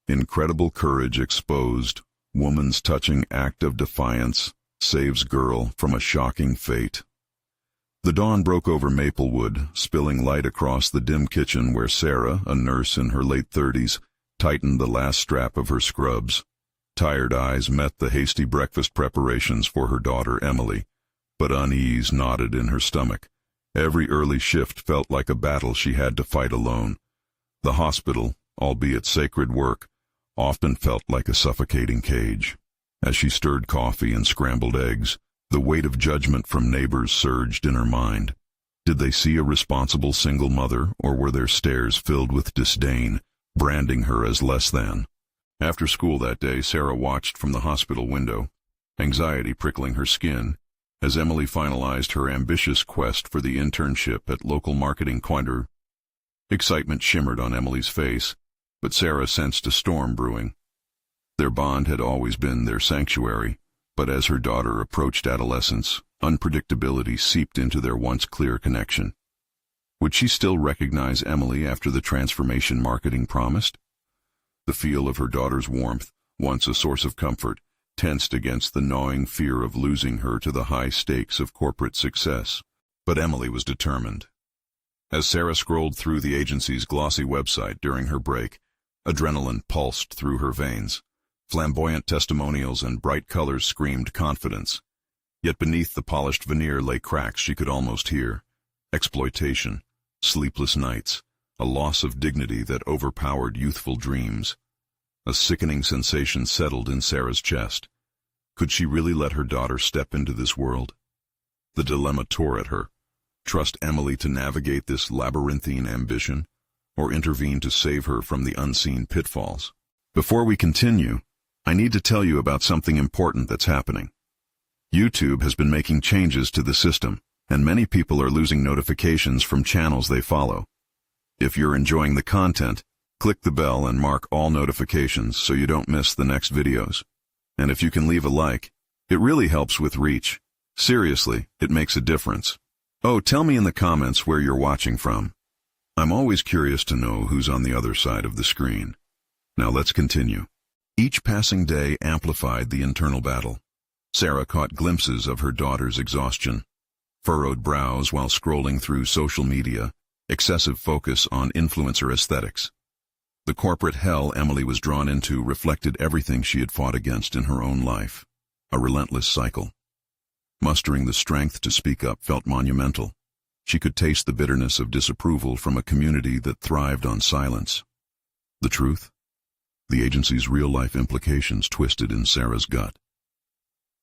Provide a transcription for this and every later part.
Incredible courage exposed. Woman's touching act of defiance saves girl from a shocking fate. The dawn broke over Maplewood, spilling light across the dim kitchen where Sarah, a nurse in her late 30s, tightened the last strap of her scrubs. Tired eyes met the hasty breakfast preparations for her daughter Emily, but unease knotted in her stomach. Every early shift felt like a battle she had to fight alone. The hospital, albeit sacred work, often felt like a suffocating cage. As she stirred coffee and scrambled eggs, the weight of judgment from neighbors surged in her mind. Did they see a responsible single mother, or were their stares filled with disdain, branding her as less than? After school that day, Sarah watched from the hospital window, anxiety prickling her skin, as Emily finalized her ambitious quest for the internship at local marketing Quinter. Excitement shimmered on Emily's face, but Sarah sensed a storm brewing. Their bond had always been their sanctuary, but as her daughter approached adolescence, unpredictability seeped into their once clear connection. Would she still recognize Emily after the transformation marketing promised? The feel of her daughter's warmth, once a source of comfort, tensed against the gnawing fear of losing her to the high stakes of corporate success. But Emily was determined. As Sarah scrolled through the agency's glossy website during her break, adrenaline pulsed through her veins. Flamboyant testimonials and bright colors screamed confidence. Yet beneath the polished veneer lay cracks she could almost hear. Exploitation, sleepless nights, a loss of dignity that overpowered youthful dreams. A sickening sensation settled in Sarah's chest. Could she really let her daughter step into this world? The dilemma tore at her. Trust Emily to navigate this labyrinthine ambition, or intervene to save her from the unseen pitfalls? Before we continue, I need to tell you about something important that's happening. YouTube has been making changes to the system, and many people are losing notifications from channels they follow. If you're enjoying the content, click the bell and mark all notifications so you don't miss the next videos. And if you can leave a like, it really helps with reach. Seriously, it makes a difference. Oh, tell me in the comments where you're watching from. I'm always curious to know who's on the other side of the screen. Now let's continue. Each passing day amplified the internal battle. Sarah caught glimpses of her daughter's exhaustion, furrowed brows while scrolling through social media, excessive focus on influencer aesthetics. The corporate hell Emily was drawn into reflected everything she had fought against in her own life, a relentless cycle. Mustering the strength to speak up felt monumental. She could taste the bitterness of disapproval from a community that thrived on silence. The truth? The agency's real-life implications twisted in Sarah's gut.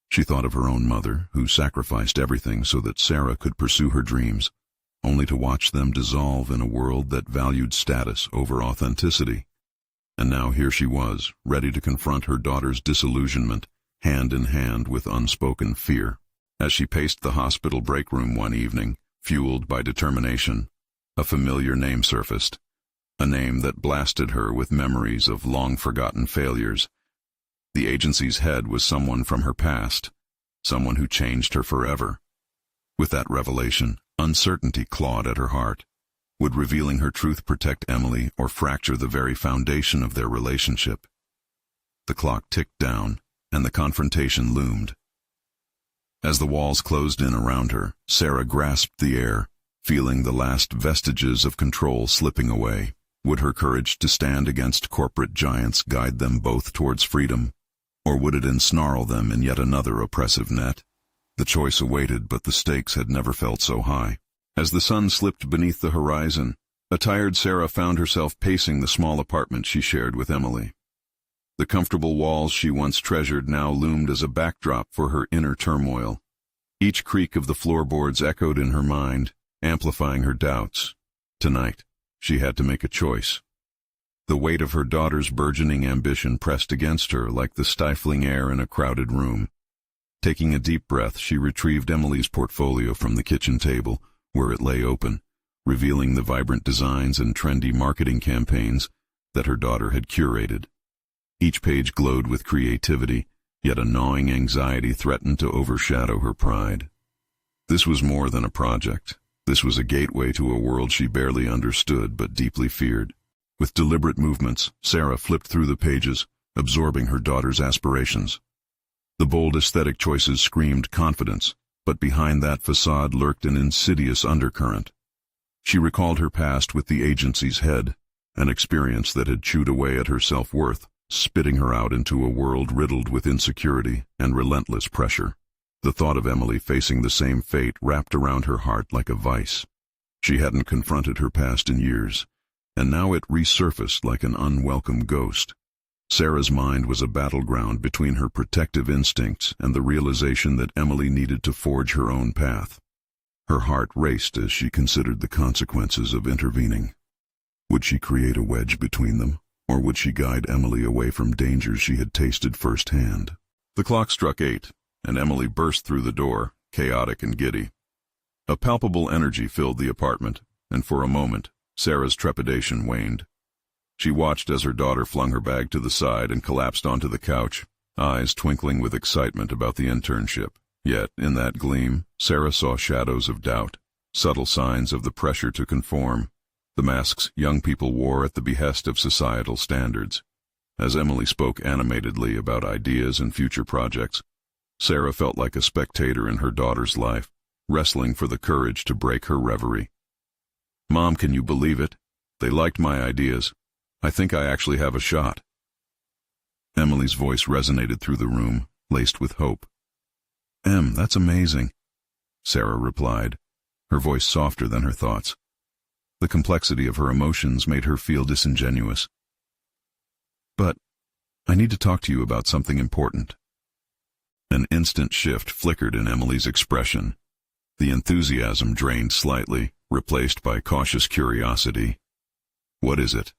She thought of her own mother, who sacrificed everything so that Sarah could pursue her dreams, only to watch them dissolve in a world that valued status over authenticity. And now here she was, ready to confront her daughter's disillusionment, hand in hand with unspoken fear. As she paced the hospital break room one evening, fueled by determination, a familiar name surfaced, a name that blasted her with memories of long-forgotten failures. The agency's head was someone from her past, someone who changed her forever. With that revelation, uncertainty clawed at her heart. Would revealing her truth protect Emily or fracture the very foundation of their relationship? The clock ticked down, and the confrontation loomed. As the walls closed in around her, Sarah grasped the air, feeling the last vestiges of control slipping away. Would her courage to stand against corporate giants guide them both towards freedom, or would it ensnarl them in yet another oppressive net? The choice awaited, but the stakes had never felt so high. As the sun slipped beneath the horizon, a tired Sarah found herself pacing the small apartment she shared with Emily. The comfortable walls she once treasured now loomed as a backdrop for her inner turmoil. Each creak of the floorboards echoed in her mind, amplifying her doubts. Tonight, she had to make a choice. The weight of her daughter's burgeoning ambition pressed against her like the stifling air in a crowded room. Taking a deep breath, she retrieved Emily's portfolio from the kitchen table, where it lay open, revealing the vibrant designs and trendy marketing campaigns that her daughter had curated. Each page glowed with creativity, yet a gnawing anxiety threatened to overshadow her pride. This was more than a project. This was a gateway to a world she barely understood but deeply feared. With deliberate movements, Sarah flipped through the pages, absorbing her daughter's aspirations. The bold aesthetic choices screamed confidence, but behind that facade lurked an insidious undercurrent. She recalled her past with the agency's head, an experience that had chewed away at her self-worth, spitting her out into a world riddled with insecurity and relentless pressure. The thought of Emily facing the same fate wrapped around her heart like a vice. She hadn't confronted her past in years, and now it resurfaced like an unwelcome ghost. Sarah's mind was a battleground between her protective instincts and the realization that Emily needed to forge her own path. Her heart raced as she considered the consequences of intervening. Would she create a wedge between them, or would she guide Emily away from dangers she had tasted firsthand? The clock struck 8, and Emily burst through the door, chaotic and giddy. A palpable energy filled the apartment, and for a moment, Sarah's trepidation waned. She watched as her daughter flung her bag to the side and collapsed onto the couch, eyes twinkling with excitement about the internship. Yet, in that gleam, Sarah saw shadows of doubt, subtle signs of the pressure to conform, the masks young people wore at the behest of societal standards. As Emily spoke animatedly about ideas and future projects, Sarah felt like a spectator in her daughter's life, wrestling for the courage to break her reverie. "Mom, can you believe it? They liked my ideas. I think I actually have a shot." Emily's voice resonated through the room, laced with hope. "Em, that's amazing," Sarah replied, her voice softer than her thoughts. The complexity of her emotions made her feel disingenuous. "But I need to talk to you about something important." An instant shift flickered in Emily's expression. The enthusiasm drained slightly, replaced by cautious curiosity. "What is it?"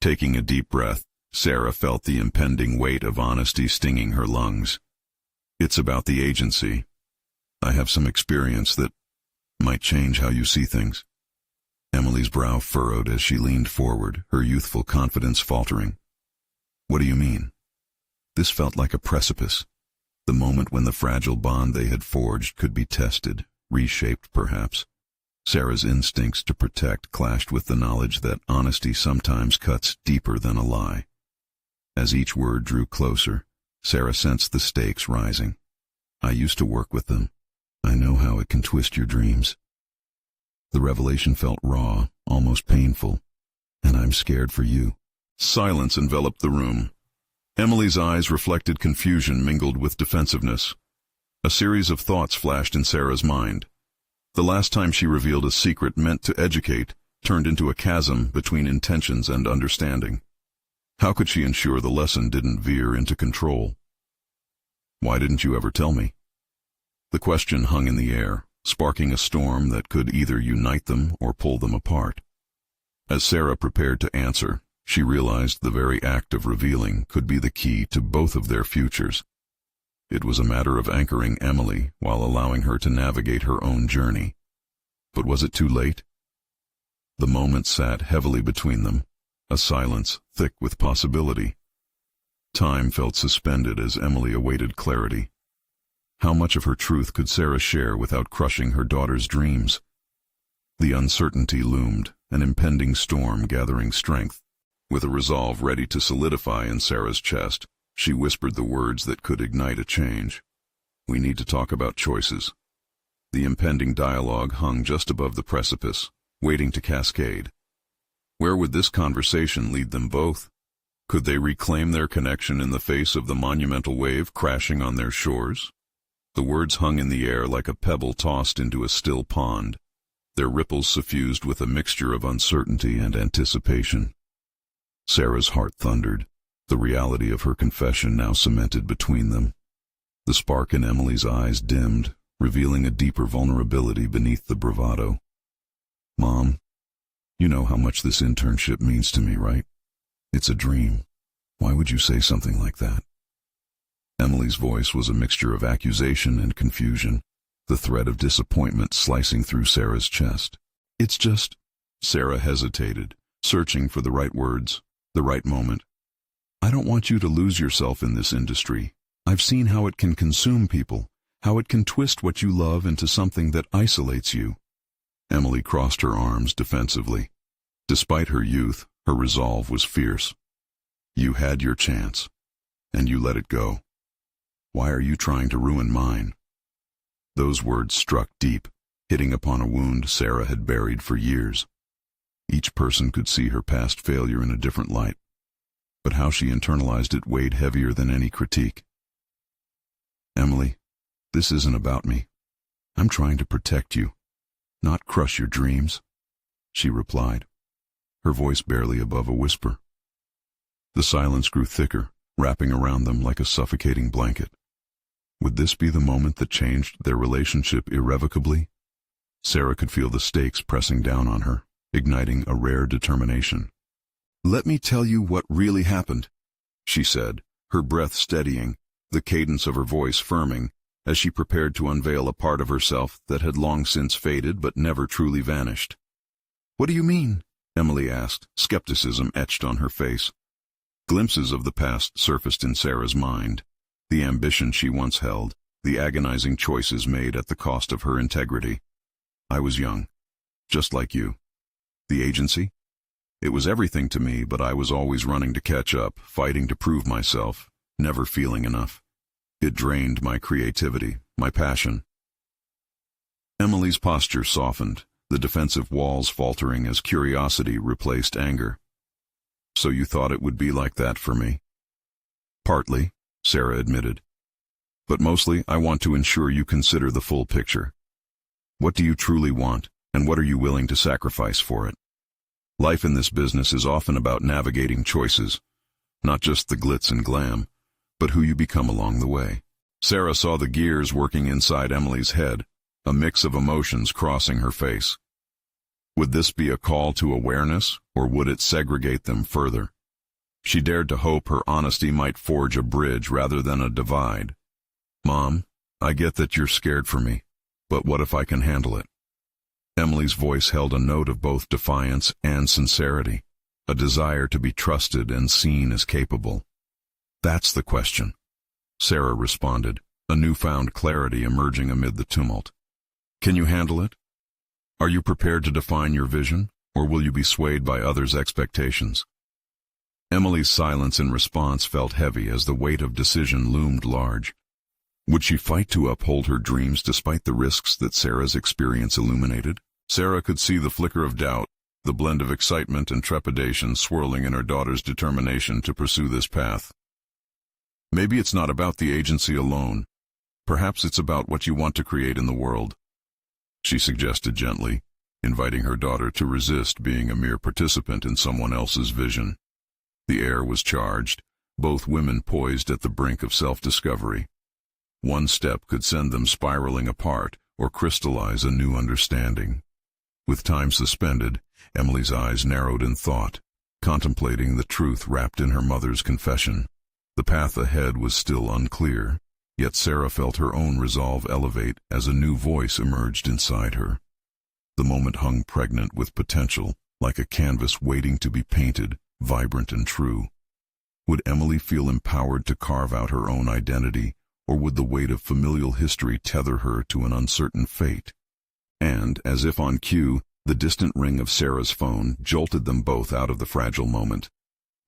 Taking a deep breath, Sarah felt the impending weight of honesty stinging her lungs. "It's about the agency. I have some experience that might change how you see things." Emily's brow furrowed as she leaned forward, her youthful confidence faltering. "What do you mean?" This felt like a precipice, the moment when the fragile bond they had forged could be tested, reshaped perhaps. Sarah's instincts to protect clashed with the knowledge that honesty sometimes cuts deeper than a lie. As each word drew closer, Sarah sensed the stakes rising. "I used to work with them. I know how it can twist your dreams." The revelation felt raw, almost painful. "And I'm scared for you." Silence enveloped the room. Emily's eyes reflected confusion mingled with defensiveness. A series of thoughts flashed in Sarah's mind. The last time she revealed a secret meant to educate turned into a chasm between intentions and understanding. How could she ensure the lesson didn't veer into control? "Why didn't you ever tell me?" The question hung in the air, sparking a storm that could either unite them or pull them apart. As Sarah prepared to answer, she realized the very act of revealing could be the key to both of their futures. It was a matter of anchoring Emily while allowing her to navigate her own journey. But was it too late? The moment sat heavily between them, a silence thick with possibility. Time felt suspended as Emily awaited clarity. How much of her truth could Sarah share without crushing her daughter's dreams? The uncertainty loomed, an impending storm gathering strength. With a resolve ready to solidify in Sarah's chest, she whispered the words that could ignite a change. "We need to talk about choices." The impending dialogue hung just above the precipice, waiting to cascade. Where would this conversation lead them both? Could they reclaim their connection in the face of the monumental wave crashing on their shores? The words hung in the air like a pebble tossed into a still pond, their ripples suffused with a mixture of uncertainty and anticipation. Sarah's heart thundered, the reality of her confession now cemented between them. The spark in Emily's eyes dimmed, revealing a deeper vulnerability beneath the bravado. "Mom, you know how much this internship means to me, right? It's a dream. Why would you say something like that?" Emily's voice was a mixture of accusation and confusion, the thread of disappointment slicing through Sarah's chest. "It's just—" Sarah hesitated, searching for the right words, the right moment. "I don't want you to lose yourself in this industry. I've seen how it can consume people, how it can twist what you love into something that isolates you." Emily crossed her arms defensively. Despite her youth, Her resolve was fierce. You had your chance, and you let it go. Why are you trying to ruin mine? Those words struck deep, hitting upon a wound Sarah had buried for years. Each person could see her past failure in a different light, but how she internalized it weighed heavier than any critique. Emily, this isn't about me. I'm trying to protect you, not crush your dreams, she replied, her voice barely above a whisper. The silence grew thicker, wrapping around them like a suffocating blanket. Would this be the moment that changed their relationship irrevocably? Sarah could feel the stakes pressing down on her, igniting a rare determination. Let me tell you what really happened, she said, her breath steadying, the cadence of her voice firming, as she prepared to unveil a part of herself that had long since faded but never truly vanished. What do you mean? Emily asked, skepticism etched on her face. Glimpses of the past surfaced in Sarah's mind, the ambition she once held, the agonizing choices made at the cost of her integrity. I was young, just like you. The agency? It was everything to me, but I was always running to catch up, fighting to prove myself, never feeling enough. It drained my creativity, my passion. Emily's posture softened, the defensive walls faltering as curiosity replaced anger. So you thought it would be like that for me? Partly, Sarah admitted. But mostly, I want to ensure you consider the full picture. What do you truly want, and what are you willing to sacrifice for it? Life in this business is often about navigating choices, not just the glitz and glam, but who you become along the way. Sarah saw the gears working inside Emily's head, a mix of emotions crossing her face. Would this be a call to awareness, or would it segregate them further? She dared to hope her honesty might forge a bridge rather than a divide. Mom, I get that you're scared for me, but what if I can handle it? Emily's voice held a note of both defiance and sincerity, a desire to be trusted and seen as capable. That's the question, Sarah responded, a newfound clarity emerging amid the tumult. Can you handle it? Are you prepared to define your vision, or will you be swayed by others' expectations? Emily's silence in response felt heavy as the weight of decision loomed large. Would she fight to uphold her dreams despite the risks that Sarah's experience illuminated? Sarah could see the flicker of doubt, the blend of excitement and trepidation swirling in her daughter's determination to pursue this path. Maybe it's not about the agency alone. Perhaps it's about what you want to create in the world, she suggested gently, inviting her daughter to resist being a mere participant in someone else's vision. The air was charged, both women poised at the brink of self-discovery. One step could send them spiraling apart or crystallize a new understanding. With time suspended, Emily's eyes narrowed in thought, contemplating the truth wrapped in her mother's confession. The path ahead was still unclear, yet Sarah felt her own resolve elevate as a new voice emerged inside her. The moment hung pregnant with potential, like a canvas waiting to be painted, vibrant and true. Would Emily feel empowered to carve out her own identity, or would the weight of familial history tether her to an uncertain fate? And, as if on cue, the distant ring of Sarah's phone jolted them both out of the fragile moment.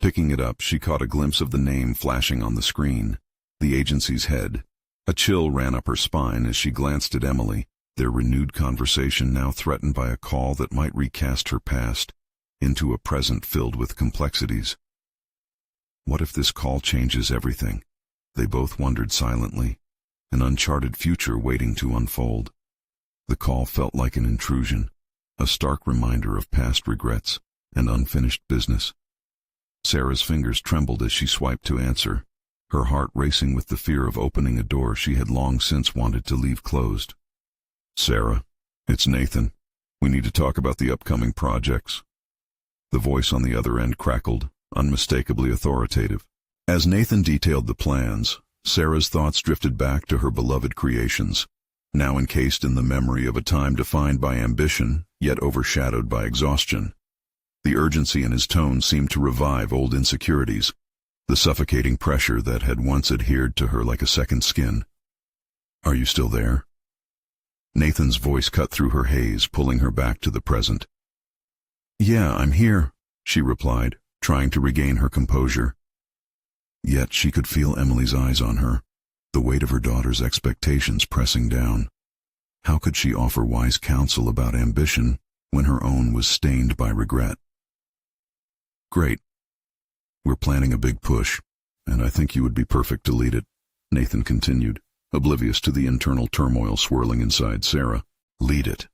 Picking it up, she caught a glimpse of the name flashing on the screen, the agency's head. A chill ran up her spine as she glanced at Emily, their renewed conversation now threatened by a call that might recast her past into a present filled with complexities. What if this call changes everything? They both wondered silently, an uncharted future waiting to unfold. The call felt like an intrusion, a stark reminder of past regrets and unfinished business. Sarah's fingers trembled as she swiped to answer, her heart racing with the fear of opening a door she had long since wanted to leave closed. Sarah, it's Nathan. We need to talk about the upcoming projects. The voice on the other end crackled, unmistakably authoritative. As Nathan detailed the plans, Sarah's thoughts drifted back to her beloved creations, now encased in the memory of a time defined by ambition, yet overshadowed by exhaustion. The urgency in his tone seemed to revive old insecurities, the suffocating pressure that had once adhered to her like a second skin. Are you still there? Nathan's voice cut through her haze, pulling her back to the present. Yeah, I'm here, she replied, trying to regain her composure. Yet she could feel Emily's eyes on her, the weight of her daughter's expectations pressing down. How could she offer wise counsel about ambition when her own was stained by regret? Great. We're planning a big push, and I think you would be perfect to lead it, Nathan continued, oblivious to the internal turmoil swirling inside Sarah. Lead it.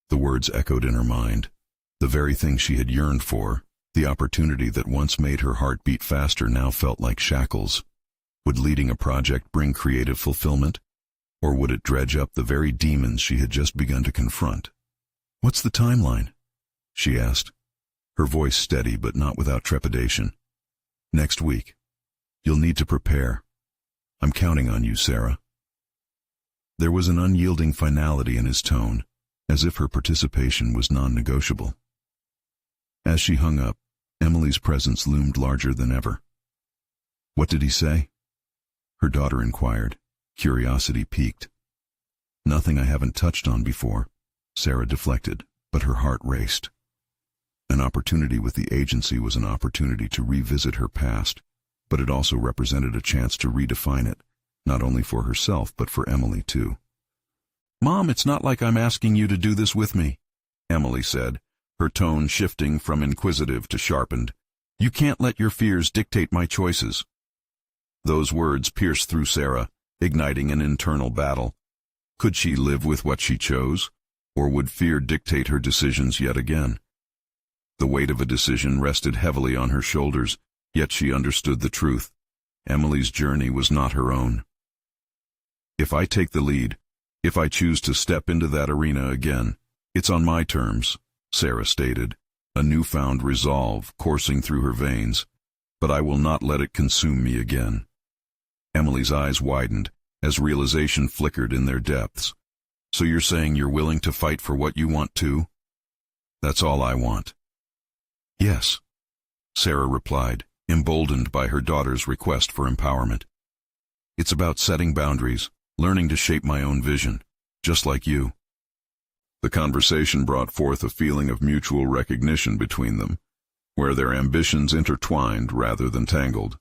The words echoed in her mind. The very thing she had yearned for, the opportunity that once made her heart beat faster now felt like shackles. Would leading a project bring creative fulfillment? Or would it dredge up the very demons she had just begun to confront? What's the timeline? She asked, her voice steady but not without trepidation. Next week. You'll need to prepare. I'm counting on you, Sarah. There was an unyielding finality in his tone, as if her participation was non-negotiable. As she hung up, Emily's presence loomed larger than ever. What did he say? Her daughter inquired, curiosity piqued. Nothing I haven't touched on before, Sarah deflected, but her heart raced. An opportunity with the agency was an opportunity to revisit her past, but it also represented a chance to redefine it, not only for herself but for Emily too. Mom, it's not like I'm asking you to do this with me, Emily said, her tone shifting from inquisitive to sharpened. You can't let your fears dictate my choices. Those words pierced through Sarah, igniting an internal battle. Could she live with what she chose, or would fear dictate her decisions yet again? The weight of a decision rested heavily on her shoulders, yet she understood the truth. Emily's journey was not her own. If I take the lead, if I choose to step into that arena again, it's on my terms, Sarah stated, a newfound resolve coursing through her veins, but I will not let it consume me again. Emily's eyes widened as realization flickered in their depths. So you're saying you're willing to fight for what you want too? That's all I want. Yes, Sarah replied, emboldened by her daughter's request for empowerment. It's about setting boundaries, learning to shape my own vision, just like you. The conversation brought forth a feeling of mutual recognition between them, where their ambitions intertwined rather than tangled.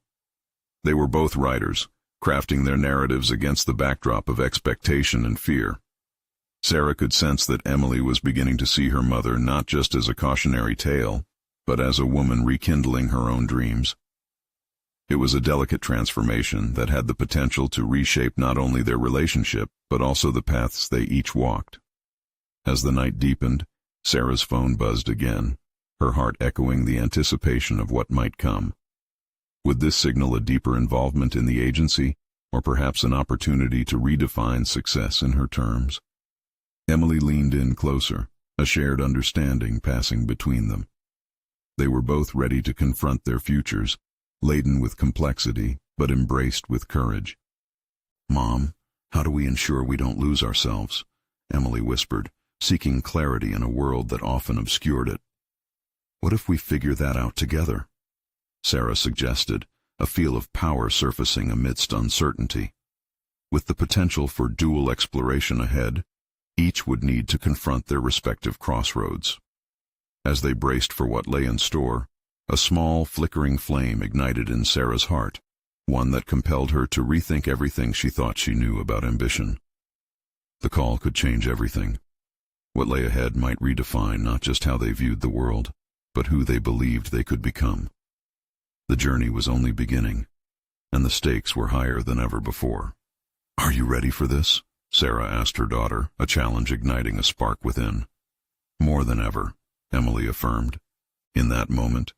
They were both writers, crafting their narratives against the backdrop of expectation and fear. Sarah could sense that Emily was beginning to see her mother not just as a cautionary tale, but as a woman rekindling her own dreams. It was a delicate transformation that had the potential to reshape not only their relationship, but also the paths they each walked. As the night deepened, Sarah's phone buzzed again, her heart echoing the anticipation of what might come. Would this signal a deeper involvement in the agency, or perhaps an opportunity to redefine success in her terms? Emily leaned in closer, a shared understanding passing between them. They were both ready to confront their futures, laden with complexity, but embraced with courage. Mom, how do we ensure we don't lose ourselves? Emily whispered, seeking clarity in a world that often obscured it. What if we figure that out together? Sarah suggested, a feel of power surfacing amidst uncertainty. With the potential for dual exploration ahead, each would need to confront their respective crossroads. As they braced for what lay in store, a small, flickering flame ignited in Sarah's heart, one that compelled her to rethink everything she thought she knew about ambition. The call could change everything. What lay ahead might redefine not just how they viewed the world, but who they believed they could become. The journey was only beginning, and the stakes were higher than ever before. Are you ready for this? Sarah asked her daughter, a challenge igniting a spark within. More than ever, Emily affirmed. In that moment,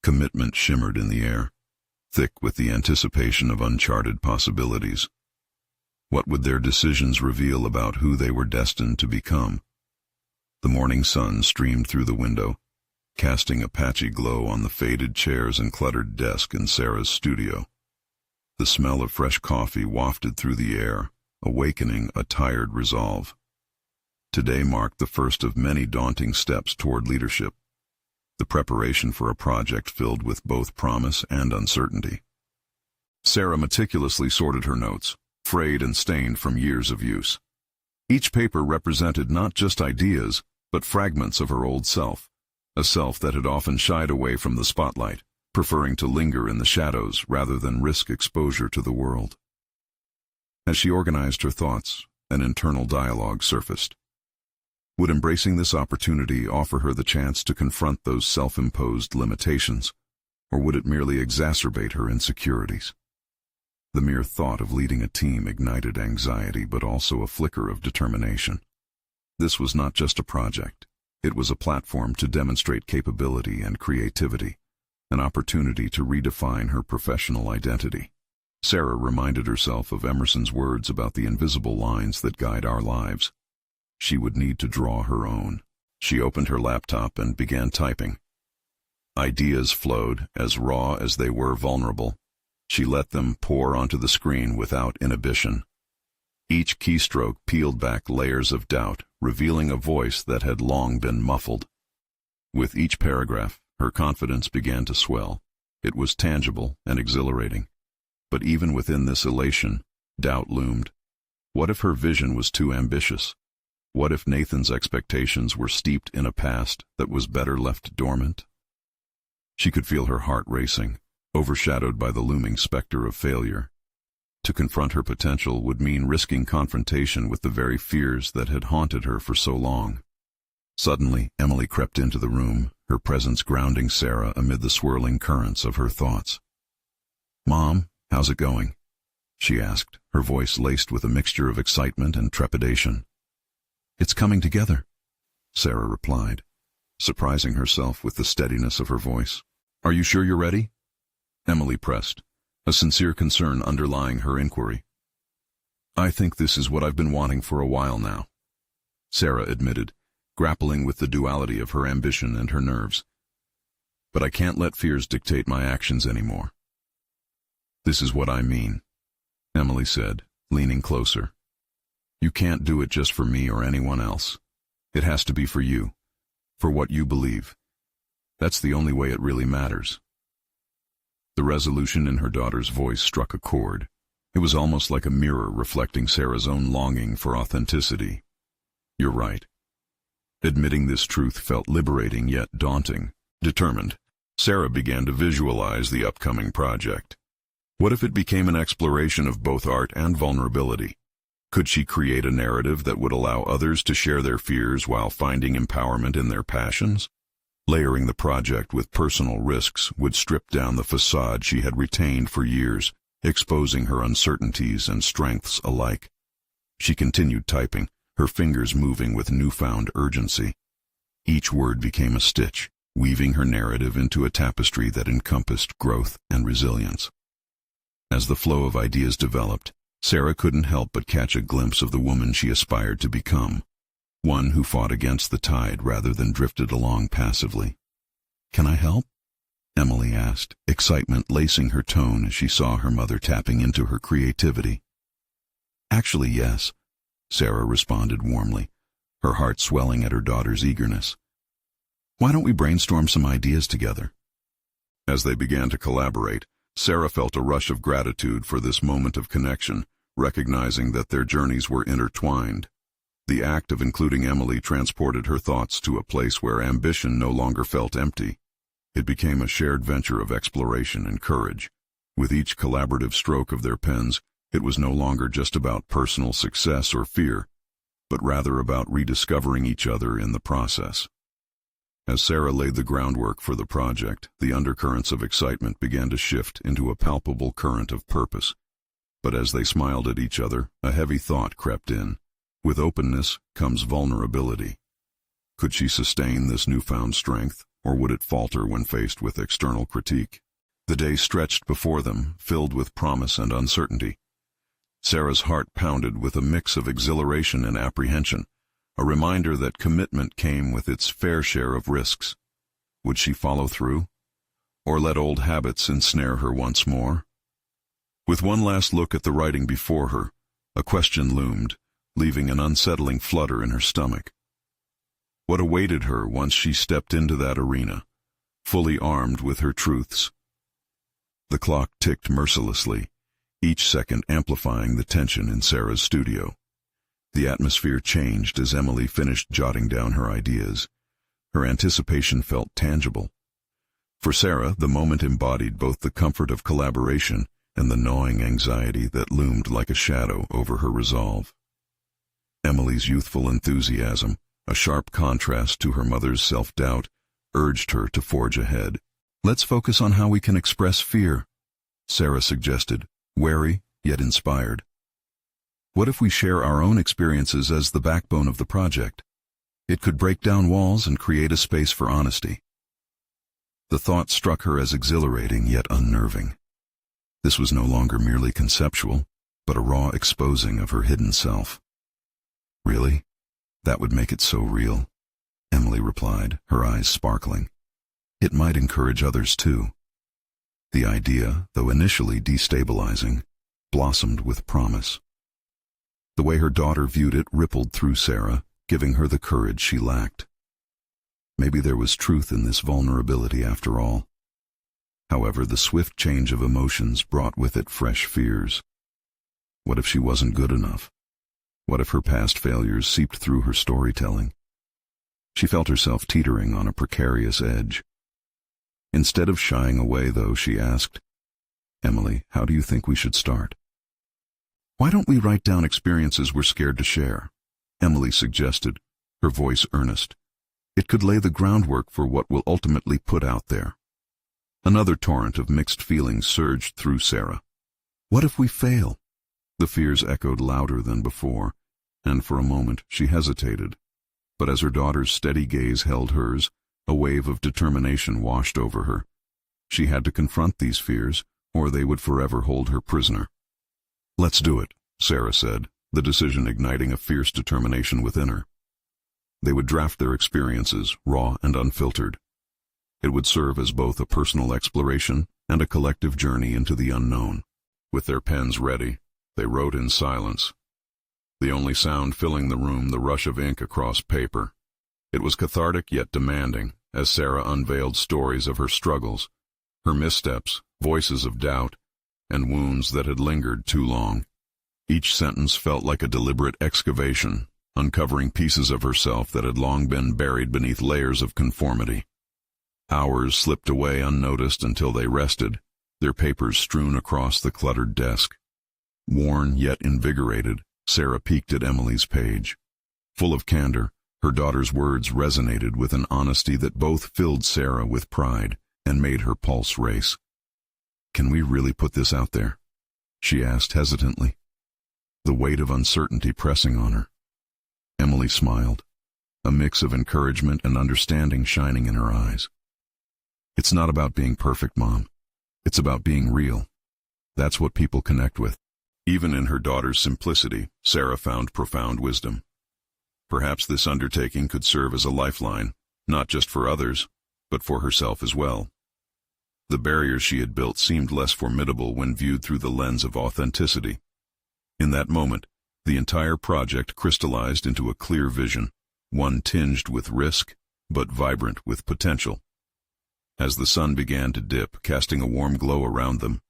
commitment shimmered in the air, thick with the anticipation of uncharted possibilities. What would their decisions reveal about who they were destined to become? The morning sun streamed through the window, casting a patchy glow on the faded chairs and cluttered desk in Sarah's studio. The smell of fresh coffee wafted through the air, awakening a tired resolve. Today marked the first of many daunting steps toward leadership, the preparation for a project filled with both promise and uncertainty. Sarah meticulously sorted her notes, frayed and stained from years of use. Each paper represented not just ideas, but fragments of her old self, a self that had often shied away from the spotlight, preferring to linger in the shadows rather than risk exposure to the world. As she organized her thoughts, an internal dialogue surfaced. Would embracing this opportunity offer her the chance to confront those self-imposed limitations, or would it merely exacerbate her insecurities? The mere thought of leading a team ignited anxiety, but also a flicker of determination. This was not just a project. It was a platform to demonstrate capability and creativity, an opportunity to redefine her professional identity. Sarah reminded herself of Emerson's words about the invisible lines that guide our lives. She would need to draw her own. She opened her laptop and began typing. Ideas flowed, as raw as they were vulnerable. She let them pour onto the screen without inhibition. Each keystroke peeled back layers of doubt, revealing a voice that had long been muffled. With each paragraph, her confidence began to swell. It was tangible and exhilarating. But even within this elation, doubt loomed. What if her vision was too ambitious? What if Nathan's expectations were steeped in a past that was better left dormant? She could feel her heart racing, overshadowed by the looming specter of failure. To confront her potential would mean risking confrontation with the very fears that had haunted her for so long. Suddenly, Emily crept into the room, her presence grounding Sarah amid the swirling currents of her thoughts. "Mom, how's it going?" she asked, her voice laced with a mixture of excitement and trepidation. "It's coming together," Sarah replied, surprising herself with the steadiness of her voice. "Are you sure you're ready?" Emily pressed, a sincere concern underlying her inquiry. "I think this is what I've been wanting for a while now," Sarah admitted, grappling with the duality of her ambition and her nerves. "But I can't let fears dictate my actions anymore." "This is what I mean," Emily said, leaning closer. "You can't do it just for me or anyone else. It has to be for you, for what you believe. That's the only way it really matters." The resolution in her daughter's voice struck a chord. It was almost like a mirror reflecting Sarah's own longing for authenticity. "You're right." Admitting this truth felt liberating yet daunting. Determined, Sarah began to visualize the upcoming project. What if it became an exploration of both art and vulnerability? Could she create a narrative that would allow others to share their fears while finding empowerment in their passions? Layering the project with personal risks would strip down the facade she had retained for years, exposing her uncertainties and strengths alike. She continued typing, her fingers moving with newfound urgency. Each word became a stitch, weaving her narrative into a tapestry that encompassed growth and resilience. As the flow of ideas developed, Sarah couldn't help but catch a glimpse of the woman she aspired to become. One who fought against the tide rather than drifted along passively. "Can I help?" Emily asked, excitement lacing her tone as she saw her mother tapping into her creativity. "Actually, yes," Sarah responded warmly, her heart swelling at her daughter's eagerness. "Why don't we brainstorm some ideas together?" As they began to collaborate, Sarah felt a rush of gratitude for this moment of connection, recognizing that their journeys were intertwined. The act of including Emily transported her thoughts to a place where ambition no longer felt empty. It became a shared venture of exploration and courage. With each collaborative stroke of their pens, it was no longer just about personal success or fear, but rather about rediscovering each other in the process. As Sarah laid the groundwork for the project, the undercurrents of excitement began to shift into a palpable current of purpose. But as they smiled at each other, a heavy thought crept in. With openness comes vulnerability. Could she sustain this newfound strength, or would it falter when faced with external critique? The day stretched before them, filled with promise and uncertainty. Sarah's heart pounded with a mix of exhilaration and apprehension, a reminder that commitment came with its fair share of risks. Would she follow through, or let old habits ensnare her once more? With one last look at the writing before her, a question loomed, leaving an unsettling flutter in her stomach. What awaited her once she stepped into that arena, fully armed with her truths? The clock ticked mercilessly, each second amplifying the tension in Sarah's studio. The atmosphere changed as Emily finished jotting down her ideas, Her anticipation felt tangible. For Sarah, the moment embodied both the comfort of collaboration and the gnawing anxiety that loomed like a shadow over her resolve. Emily's youthful enthusiasm, a sharp contrast to her mother's self-doubt, urged her to forge ahead. "Let's focus on how we can express fear," Sarah suggested, wary yet inspired. "What if we share our own experiences as the backbone of the project? It could break down walls and create a space for honesty." The thought struck her as exhilarating yet unnerving. This was no longer merely conceptual, but a raw exposing of her hidden self. "Really? That would make it so real," Emily replied, her eyes sparkling. "It might encourage others too." The idea, though initially destabilizing, blossomed with promise. The way her daughter viewed it rippled through Sarah, giving her the courage she lacked. Maybe there was truth in this vulnerability after all. However, the swift change of emotions brought with it fresh fears. What if she wasn't good enough? What if her past failures seeped through her storytelling? She felt herself teetering on a precarious edge. Instead of shying away, though, she asked, "Emily, how do you think we should start?" "Why don't we write down experiences we're scared to share?" Emily suggested, her voice earnest. "It could lay the groundwork for what we'll ultimately put out there." Another torrent of mixed feelings surged through Sarah. What if we fail? The fears echoed louder than before, and for a moment she hesitated. But as her daughter's steady gaze held hers, a wave of determination washed over her. She had to confront these fears, or they would forever hold her prisoner. "Let's do it," Sarah said, the decision igniting a fierce determination within her. They would draft their experiences, raw and unfiltered. It would serve as both a personal exploration and a collective journey into the unknown. With their pens ready, they wrote in silence. The only sound filling the room, the rush of ink across paper. It was cathartic yet demanding, as Sarah unveiled stories of her struggles, her missteps, voices of doubt, and wounds that had lingered too long. Each sentence felt like a deliberate excavation, uncovering pieces of herself that had long been buried beneath layers of conformity. Hours slipped away unnoticed until they rested, their papers strewn across the cluttered desk. Worn yet invigorated, Sarah peeked at Emily's page. Full of candor, her daughter's words resonated with an honesty that both filled Sarah with pride and made her pulse race. "Can we really put this out there?" she asked hesitantly, the weight of uncertainty pressing on her. Emily smiled, a mix of encouragement and understanding shining in her eyes. "It's not about being perfect, Mom. It's about being real. That's what people connect with." Even in her daughter's simplicity, Sarah found profound wisdom. Perhaps this undertaking could serve as a lifeline, not just for others, but for herself as well. The barriers she had built seemed less formidable when viewed through the lens of authenticity. In that moment, the entire project crystallized into a clear vision, one tinged with risk, but vibrant with potential. As the sun began to dip, casting a warm glow around them,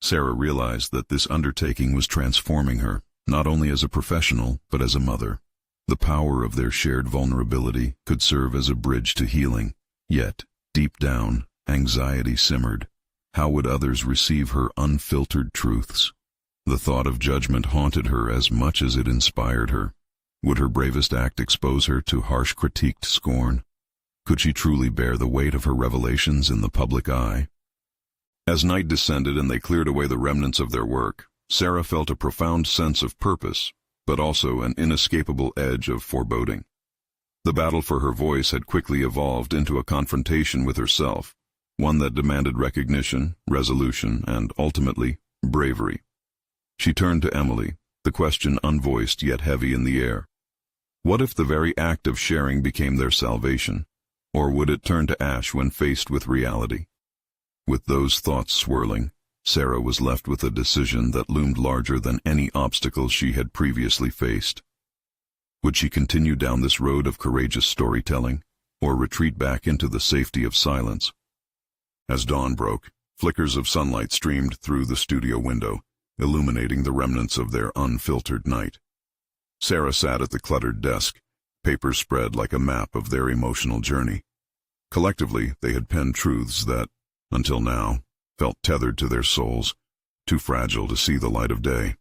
Sarah realized that this undertaking was transforming her, not only as a professional, but as a mother. The power of their shared vulnerability could serve as a bridge to healing. Yet, deep down, anxiety simmered. How would others receive her unfiltered truths? The thought of judgment haunted her as much as it inspired her. Would her bravest act expose her to harsh critiqued scorn? Could she truly bear the weight of her revelations in the public eye? As night descended and they cleared away the remnants of their work, Sarah felt a profound sense of purpose, but also an inescapable edge of foreboding. The battle for her voice had quickly evolved into a confrontation with herself, one that demanded recognition, resolution, and, ultimately, bravery. She turned to Emily, the question unvoiced yet heavy in the air. What if the very act of sharing became their salvation, or would it turn to ash when faced with reality? With those thoughts swirling, Sarah was left with a decision that loomed larger than any obstacle she had previously faced. Would she continue down this road of courageous storytelling, or retreat back into the safety of silence? As dawn broke, flickers of sunlight streamed through the studio window, illuminating the remnants of their unfiltered night. Sarah sat at the cluttered desk, papers spread like a map of their emotional journey. Collectively, they had penned truths that, until now, felt tethered to their souls, too fragile to see the light of day.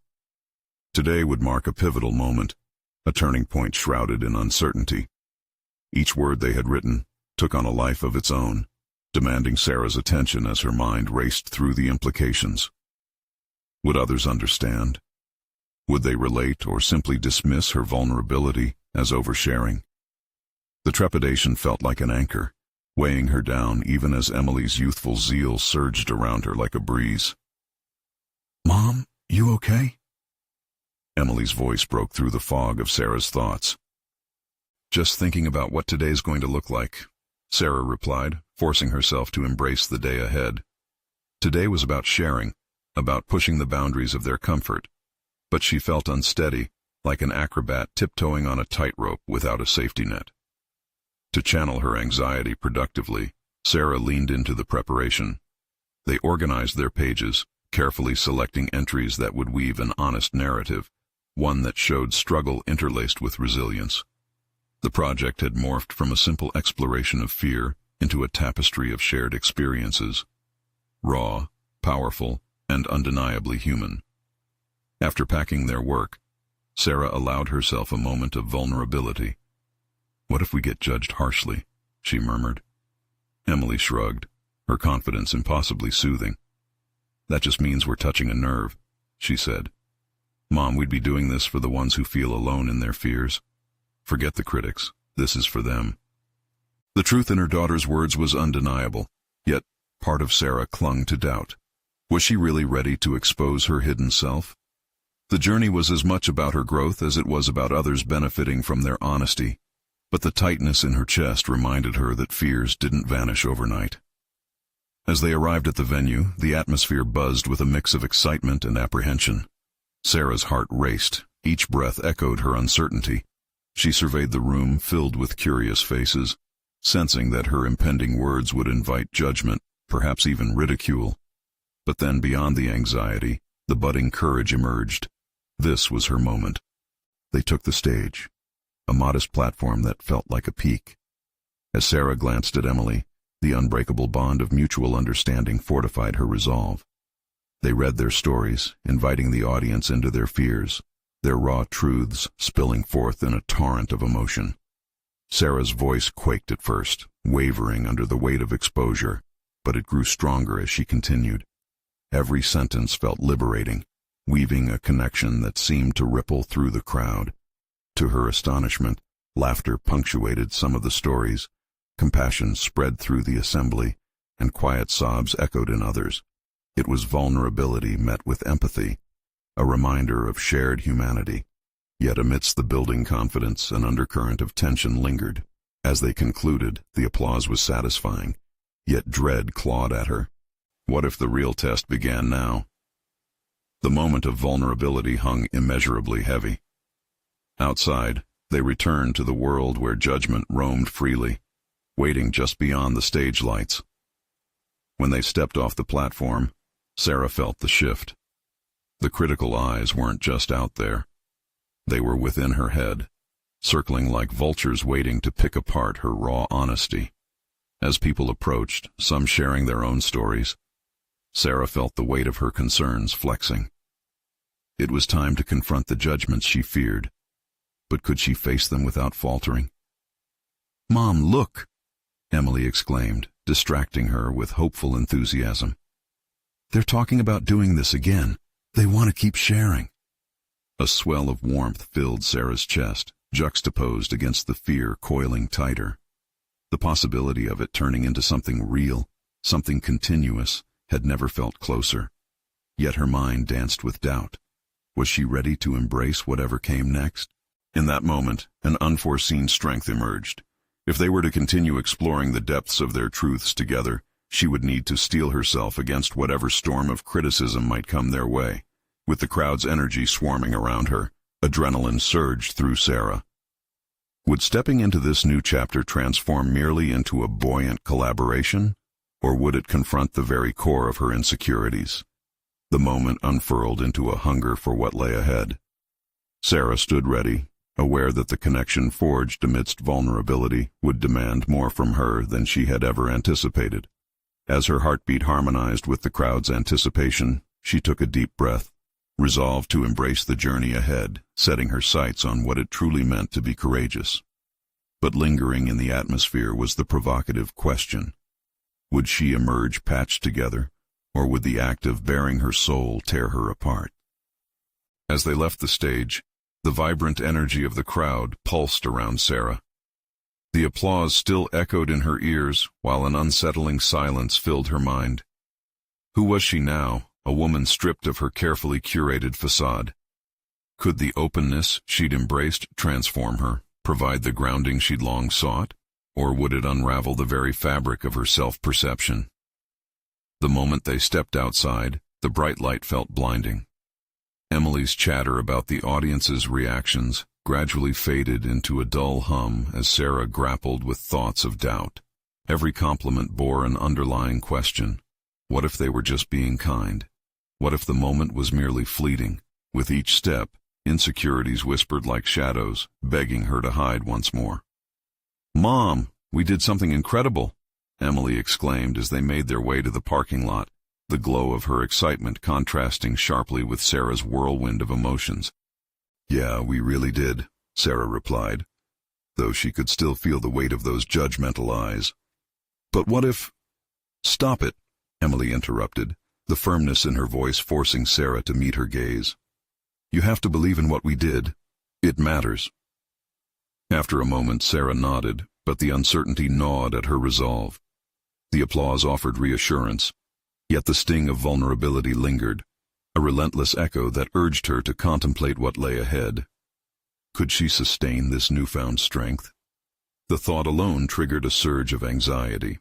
Today would mark a pivotal moment, a turning point shrouded in uncertainty. Each word they had written took on a life of its own, demanding Sarah's attention as her mind raced through the implications. Would others understand? Would they relate or simply dismiss her vulnerability as oversharing? The trepidation felt like an anchor, weighing her down even as Emily's youthful zeal surged around her like a breeze. "Mom, you okay?" Emily's voice broke through the fog of Sarah's thoughts. "Just thinking about what today's going to look like," Sarah replied, forcing herself to embrace the day ahead. Today was about sharing, about pushing the boundaries of their comfort, but she felt unsteady, like an acrobat tiptoeing on a tightrope without a safety net. To channel her anxiety productively, Sarah leaned into the preparation. They organized their pages, carefully selecting entries that would weave an honest narrative, one that showed struggle interlaced with resilience. The project had morphed from a simple exploration of fear into a tapestry of shared experiences, raw, powerful, and undeniably human. After packing their work, Sarah allowed herself a moment of vulnerability. "What if we get judged harshly?" she murmured. Emily shrugged, her confidence impossibly soothing. "That just means we're touching a nerve," she said. "Mom, we'd be doing this for the ones who feel alone in their fears. Forget the critics. This is for them." The truth in her daughter's words was undeniable, yet part of Sarah clung to doubt. Was she really ready to expose her hidden self? The journey was as much about her growth as it was about others benefiting from their honesty, but the tightness in her chest reminded her that fears didn't vanish overnight. As they arrived at the venue, the atmosphere buzzed with a mix of excitement and apprehension. Sarah's heart raced, each breath echoed her uncertainty. She surveyed the room filled with curious faces, sensing that her impending words would invite judgment, perhaps even ridicule. But then, beyond the anxiety, the budding courage emerged. This was her moment. They took the stage, a modest platform that felt like a peak. As Sarah glanced at Emily, the unbreakable bond of mutual understanding fortified her resolve. They read their stories, inviting the audience into their fears, their raw truths spilling forth in a torrent of emotion. Sarah's voice quaked at first, wavering under the weight of exposure, but it grew stronger as she continued. Every sentence felt liberating, weaving a connection that seemed to ripple through the crowd. To her astonishment, laughter punctuated some of the stories, compassion spread through the assembly, and quiet sobs echoed in others. It was vulnerability met with empathy, a reminder of shared humanity. Yet amidst the building confidence, an undercurrent of tension lingered. As they concluded, the applause was satisfying, yet dread clawed at her. What if the real test began now? The moment of vulnerability hung immeasurably heavy. Outside, they returned to the world where judgment roamed freely, waiting just beyond the stage lights. When they stepped off the platform, Sarah felt the shift. The critical eyes weren't just out there. They were within her head, circling like vultures waiting to pick apart her raw honesty. As people approached, some sharing their own stories, Sarah felt the weight of her concerns flexing. It was time to confront the judgments she feared, but could she face them without faltering? "Mom, look!" Emily exclaimed, distracting her with hopeful enthusiasm. "They're talking about doing this again. They want to keep sharing." A swell of warmth filled Sarah's chest, juxtaposed against the fear coiling tighter. The possibility of it turning into something real, something continuous, had never felt closer. Yet her mind danced with doubt. Was she ready to embrace whatever came next? In that moment, an unforeseen strength emerged. If they were to continue exploring the depths of their truths together, she would need to steel herself against whatever storm of criticism might come their way. With the crowd's energy swarming around her, adrenaline surged through Sarah. Would stepping into this new chapter transform merely into a buoyant collaboration, or would it confront the very core of her insecurities? The moment unfurled into a hunger for what lay ahead. Sarah stood ready, aware that the connection forged amidst vulnerability would demand more from her than she had ever anticipated. As her heartbeat harmonized with the crowd's anticipation, she took a deep breath, resolved to embrace the journey ahead, setting her sights on what it truly meant to be courageous. But lingering in the atmosphere was the provocative question: would she emerge patched together, or would the act of baring her soul tear her apart? As they left the stage, the vibrant energy of the crowd pulsed around Sarah. The applause still echoed in her ears, while an unsettling silence filled her mind. Who was she now, a woman stripped of her carefully curated facade? Could the openness she'd embraced transform her, provide the grounding she'd long sought, or would it unravel the very fabric of her self-perception? The moment they stepped outside, the bright light felt blinding. Emily's chatter about the audience's reactions gradually faded into a dull hum as Sarah grappled with thoughts of doubt. Every compliment bore an underlying question. What if they were just being kind? What if the moment was merely fleeting? With each step, insecurities whispered like shadows, begging her to hide once more. "Mom, we did something incredible!" Emily exclaimed as they made their way to the parking lot, the glow of her excitement contrasting sharply with Sarah's whirlwind of emotions. "Yeah, we really did," Sarah replied, though she could still feel the weight of those judgmental eyes. "But what if—" "Stop it," Emily interrupted, the firmness in her voice forcing Sarah to meet her gaze. "You have to believe in what we did. It matters." After a moment, Sarah nodded, but the uncertainty gnawed at her resolve. The applause offered reassurance, yet the sting of vulnerability lingered, a relentless echo that urged her to contemplate what lay ahead. Could she sustain this newfound strength? The thought alone triggered a surge of anxiety.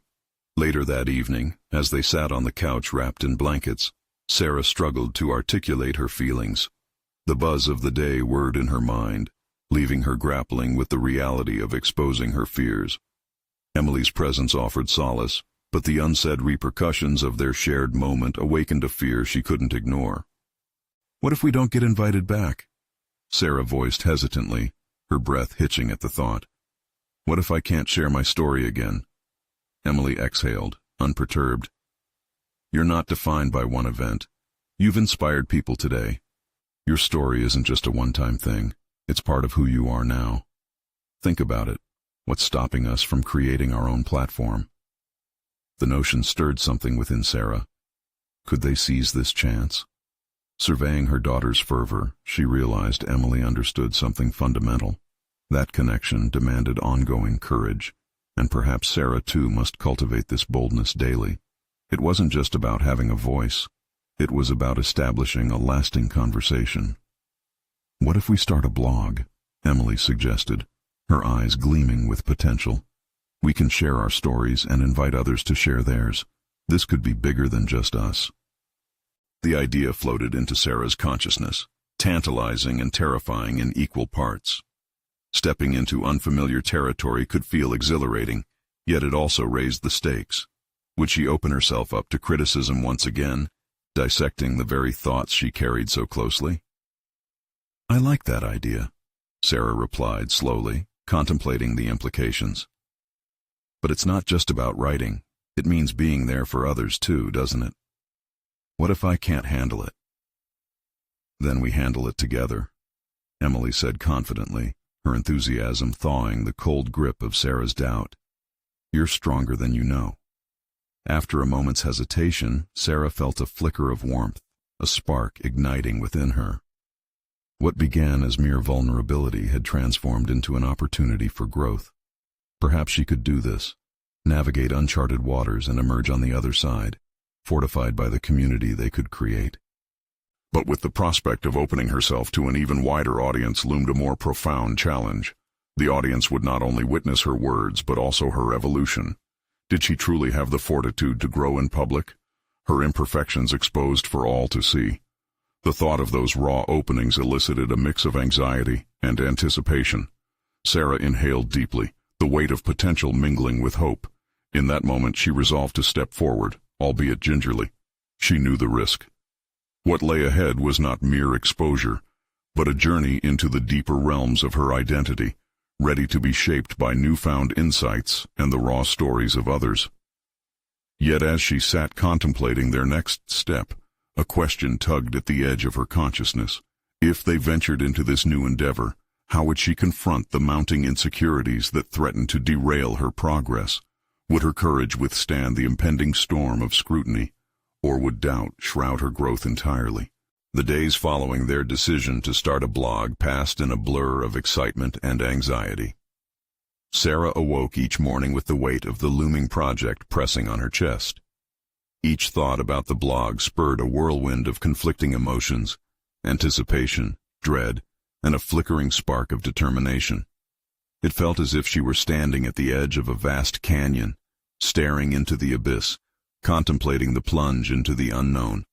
Later that evening, as they sat on the couch wrapped in blankets, Sarah struggled to articulate her feelings. The buzz of the day whirred in her mind, leaving her grappling with the reality of exposing her fears. Emily's presence offered solace, but the unsaid repercussions of their shared moment awakened a fear she couldn't ignore. "What if we don't get invited back?" Sarah voiced hesitantly, her breath hitching at the thought. "What if I can't share my story again?" Emily exhaled, unperturbed. "You're not defined by one event. You've inspired people today. Your story isn't just a one-time thing. It's part of who you are now. Think about it. What's stopping us from creating our own platform?" The notion stirred something within Sarah. Could they seize this chance? Surveying her daughter's fervor, she realized Emily understood something fundamental. That connection demanded ongoing courage, and perhaps Sarah too must cultivate this boldness daily. It wasn't just about having a voice. It was about establishing a lasting conversation. "What if we start a blog?" Emily suggested, her eyes gleaming with potential. "We can share our stories and invite others to share theirs. This could be bigger than just us." The idea floated into Sarah's consciousness, tantalizing and terrifying in equal parts. Stepping into unfamiliar territory could feel exhilarating, yet it also raised the stakes. Would she open herself up to criticism once again, dissecting the very thoughts she carried so closely? "I like that idea," Sarah replied slowly, contemplating the implications. "But it's not just about writing. It means being there for others too, doesn't it? What if I can't handle it?" "Then we handle it together," Emily said confidently, her enthusiasm thawing the cold grip of Sarah's doubt. "You're stronger than you know." After a moment's hesitation, Sarah felt a flicker of warmth, a spark igniting within her. What began as mere vulnerability had transformed into an opportunity for growth. Perhaps she could do this, navigate uncharted waters and emerge on the other side, fortified by the community they could create. But with the prospect of opening herself to an even wider audience loomed a more profound challenge. The audience would not only witness her words, but also her evolution. Did she truly have the fortitude to grow in public, her imperfections exposed for all to see? The thought of those raw openings elicited a mix of anxiety and anticipation. Sarah inhaled deeply, the weight of potential mingling with hope. In that moment she resolved to step forward, albeit gingerly. She knew the risk. What lay ahead was not mere exposure, but a journey into the deeper realms of her identity, ready to be shaped by newfound insights and the raw stories of others. Yet as she sat contemplating their next step, a question tugged at the edge of her consciousness. If they ventured into this new endeavor, how would she confront the mounting insecurities that threatened to derail her progress? Would her courage withstand the impending storm of scrutiny, or would doubt shroud her growth entirely? The days following their decision to start a blog passed in a blur of excitement and anxiety. Sarah awoke each morning with the weight of the looming project pressing on her chest. Each thought about the blog spurred a whirlwind of conflicting emotions, anticipation, dread, and a flickering spark of determination. It felt as if she were standing at the edge of a vast canyon, staring into the abyss, contemplating the plunge into the unknown.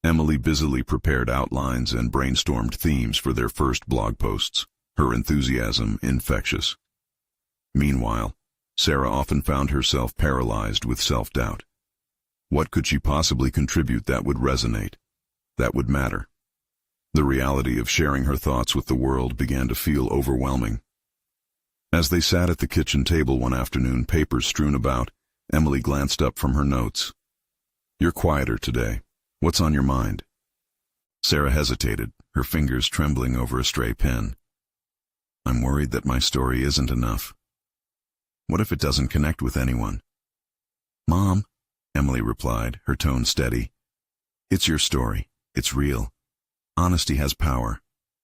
Emily busily prepared outlines and brainstormed themes for their first blog posts, her enthusiasm infectious. Meanwhile, Sarah often found herself paralyzed with self-doubt. What could she possibly contribute that would resonate, that would matter? The reality of sharing her thoughts with the world began to feel overwhelming. As they sat at the kitchen table one afternoon, papers strewn about, Emily glanced up from her notes. "You're quieter today. What's on your mind?" Sarah hesitated, her fingers trembling over a stray pen. "I'm worried that my story isn't enough. What if it doesn't connect with anyone?" "Mom," Emily replied, her tone steady. "It's your story. It's real. Honesty has power.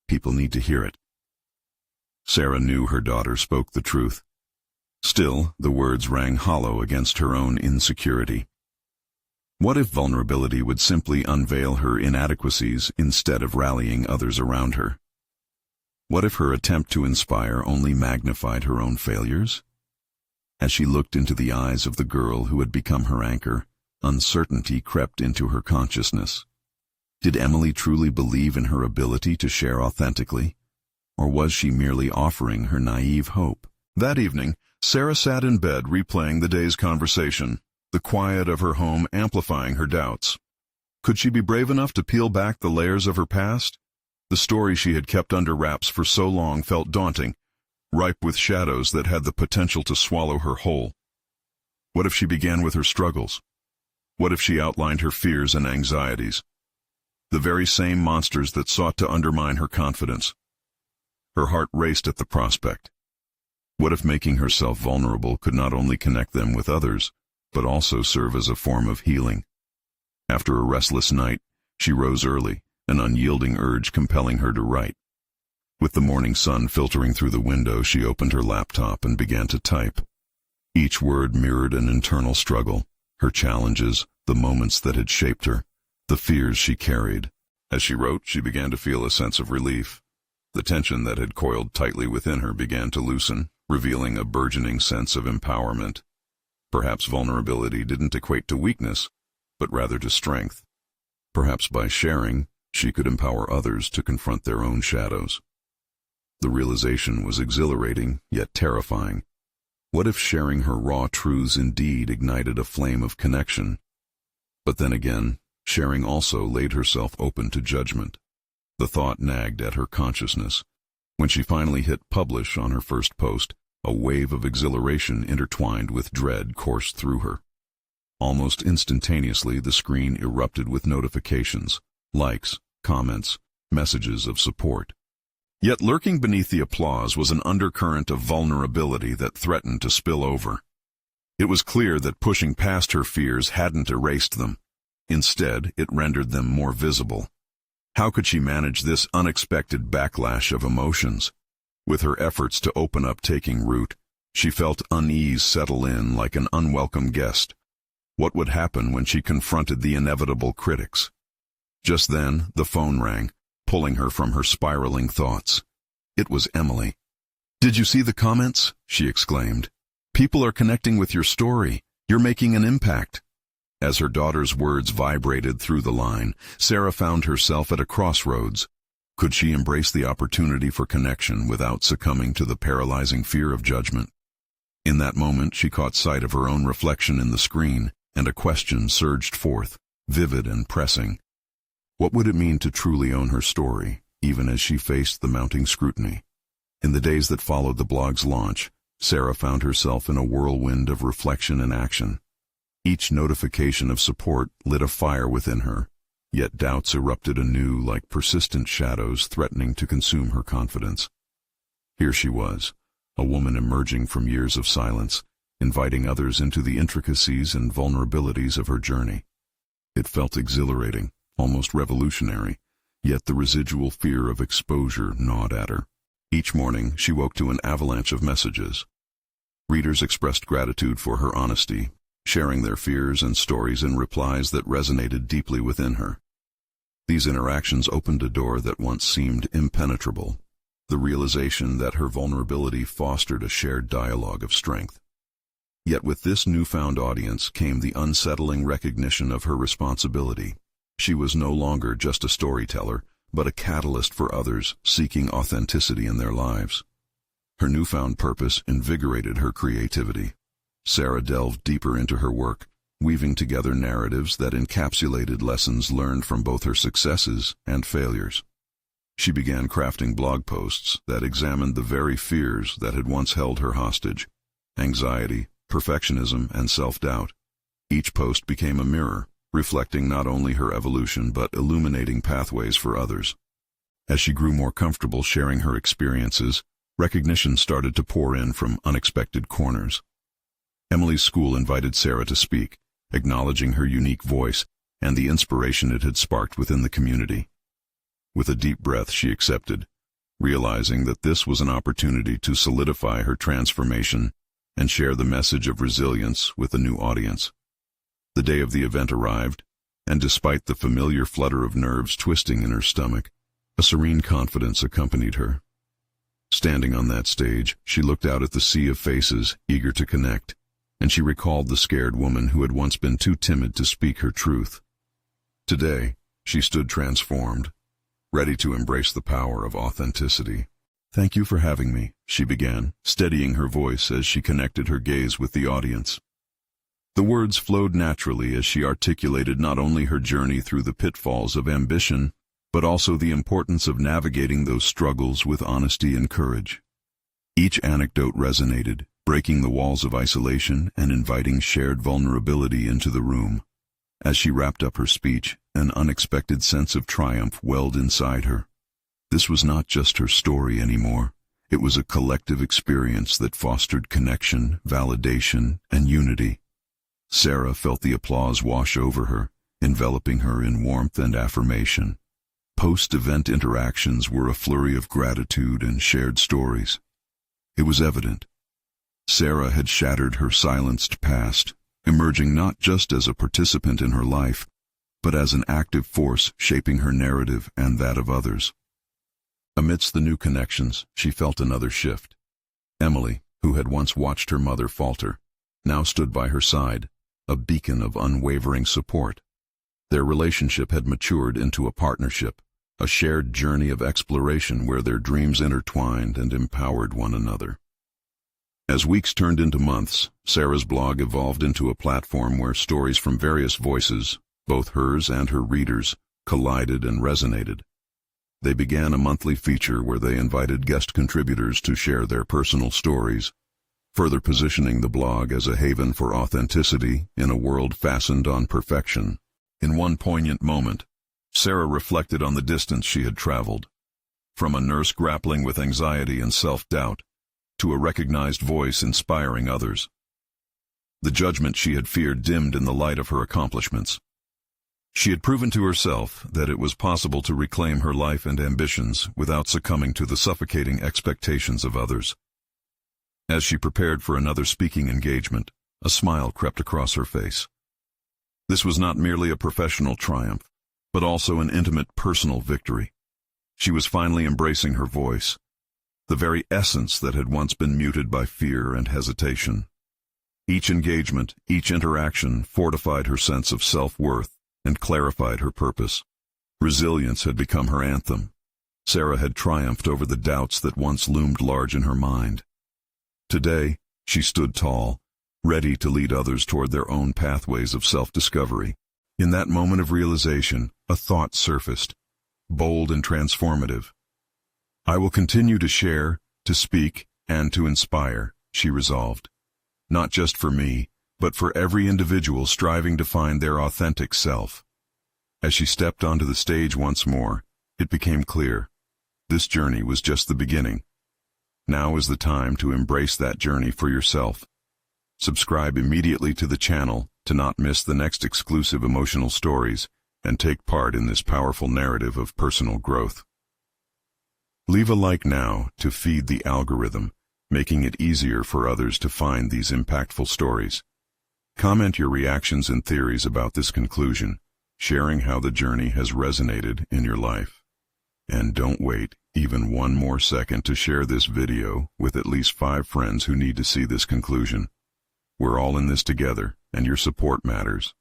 People need to hear it." Sarah knew her daughter spoke the truth. Still, the words rang hollow against her own insecurity. What if vulnerability would simply unveil her inadequacies instead of rallying others around her? What if her attempt to inspire only magnified her own failures? As she looked into the eyes of the girl who had become her anchor, uncertainty crept into her consciousness. Did Emily truly believe in her ability to share authentically, or was she merely offering her naive hope? That evening, Sarah sat in bed replaying the day's conversation, the quiet of her home amplifying her doubts. Could she be brave enough to peel back the layers of her past? The story she had kept under wraps for so long felt daunting, ripe with shadows that had the potential to swallow her whole. What if she began with her struggles? What if she outlined her fears and anxieties? The very same monsters that sought to undermine her confidence. Her heart raced at the prospect. What if making herself vulnerable could not only connect them with others, but also serve as a form of healing? After a restless night, she rose early, an unyielding urge compelling her to write. With the morning sun filtering through the window, she opened her laptop and began to type. Each word mirrored an internal struggle, her challenges, the moments that had shaped her, the fears she carried. As she wrote, she began to feel a sense of relief. The tension that had coiled tightly within her began to loosen, revealing a burgeoning sense of empowerment. Perhaps vulnerability didn't equate to weakness, but rather to strength. Perhaps by sharing, she could empower others to confront their own shadows. The realization was exhilarating, yet terrifying. What if sharing her raw truths indeed ignited a flame of connection? But then again, sharing also laid herself open to judgment. The thought nagged at her consciousness. When she finally hit publish on her first post, a wave of exhilaration intertwined with dread coursed through her. Almost instantaneously, the screen erupted with notifications, likes, comments, messages of support. Yet lurking beneath the applause was an undercurrent of vulnerability that threatened to spill over. It was clear that pushing past her fears hadn't erased them. Instead, it rendered them more visible. How could she manage this unexpected backlash of emotions? With her efforts to open up taking root, she felt unease settle in like an unwelcome guest. What would happen when she confronted the inevitable critics? Just then, the phone rang, pulling her from her spiraling thoughts. It was Emily. "Did you see the comments?" she exclaimed. "People are connecting with your story. You're making an impact." As her daughter's words vibrated through the line, Sarah found herself at a crossroads. Could she embrace the opportunity for connection without succumbing to the paralyzing fear of judgment? In that moment, she caught sight of her own reflection in the screen, and a question surged forth, vivid and pressing. What would it mean to truly own her story, even as she faced the mounting scrutiny. In the days that followed the blog's launch, Sarah found herself in a whirlwind of reflection and action. Each notification of support lit a fire within her, yet doubts erupted anew like persistent shadows threatening to consume her confidence. Here she was, a woman emerging from years of silence, inviting others into the intricacies and vulnerabilities of her journey. It felt exhilarating, almost revolutionary, yet the residual fear of exposure gnawed at her. Each morning, she woke to an avalanche of messages. Readers expressed gratitude for her honesty, sharing their fears and stories in replies that resonated deeply within her. These interactions opened a door that once seemed impenetrable, the realization that her vulnerability fostered a shared dialogue of strength. Yet with this newfound audience came the unsettling recognition of her responsibility. She was no longer just a storyteller, but a catalyst for others seeking authenticity in their lives. Her newfound purpose invigorated her creativity. Sarah delved deeper into her work, weaving together narratives that encapsulated lessons learned from both her successes and failures. She began crafting blog posts that examined the very fears that had once held her hostage: anxiety, perfectionism, and self-doubt. Each post became a mirror, reflecting not only her evolution but illuminating pathways for others. As she grew more comfortable sharing her experiences, recognition started to pour in from unexpected corners. Emily's school invited Sarah to speak, acknowledging her unique voice and the inspiration it had sparked within the community. With a deep breath, she accepted, realizing that this was an opportunity to solidify her transformation and share the message of resilience with a new audience. The day of the event arrived, and despite the familiar flutter of nerves twisting in her stomach, a serene confidence accompanied her. Standing on that stage, she looked out at the sea of faces eager to connect, and she recalled the scared woman who had once been too timid to speak her truth. Today, she stood transformed, ready to embrace the power of authenticity. "Thank you for having me," she began, steadying her voice as she connected her gaze with the audience. The words flowed naturally as she articulated not only her journey through the pitfalls of ambition, but also the importance of navigating those struggles with honesty and courage. Each anecdote resonated, breaking the walls of isolation and inviting shared vulnerability into the room. As she wrapped up her speech, an unexpected sense of triumph welled inside her. This was not just her story anymore. It was a collective experience that fostered connection, validation, and unity. Sarah felt the applause wash over her, enveloping her in warmth and affirmation. Post-event interactions were a flurry of gratitude and shared stories. It was evident. Sarah had shattered her silenced past, emerging not just as a participant in her life, but as an active force shaping her narrative and that of others. Amidst the new connections, she felt another shift. Emily, who had once watched her mother falter, now stood by her side, a beacon of unwavering support. Their relationship had matured into a partnership, a shared journey of exploration where their dreams intertwined and empowered one another. As weeks turned into months, Sarah's blog evolved into a platform where stories from various voices, both hers and her readers, collided and resonated. They began a monthly feature where they invited guest contributors to share their personal stories, further positioning the blog as a haven for authenticity in a world fastened on perfection. In one poignant moment, Sarah reflected on the distance she had traveled, from a nurse grappling with anxiety and self-doubt, to a recognized voice inspiring others. The judgment she had feared dimmed in the light of her accomplishments. She had proven to herself that it was possible to reclaim her life and ambitions without succumbing to the suffocating expectations of others. As she prepared for another speaking engagement, a smile crept across her face. This was not merely a professional triumph, but also an intimate personal victory. She was finally embracing her voice, the very essence that had once been muted by fear and hesitation. Each engagement, each interaction fortified her sense of self-worth and clarified her purpose. Resilience had become her anthem. Sarah had triumphed over the doubts that once loomed large in her mind. Today, she stood tall, ready to lead others toward their own pathways of self-discovery. In that moment of realization, a thought surfaced. bold and transformative. I will continue to share, to speak, and to inspire, she resolved. Not just for me, but for every individual striving to find their authentic self. As she stepped onto the stage once more, it became clear. This journey was just the beginning. Now is the time to embrace that journey for yourself. Subscribe immediately to the channel to not miss the next exclusive emotional stories and take part in this powerful narrative of personal growth. Leave a like now to feed the algorithm, making it easier for others to find these impactful stories. Comment your reactions and theories about this conclusion, sharing how the journey has resonated in your life. And don't wait even one more second to share this video with at least 5 friends who need to see this conclusion. We're all in this together, and your support matters.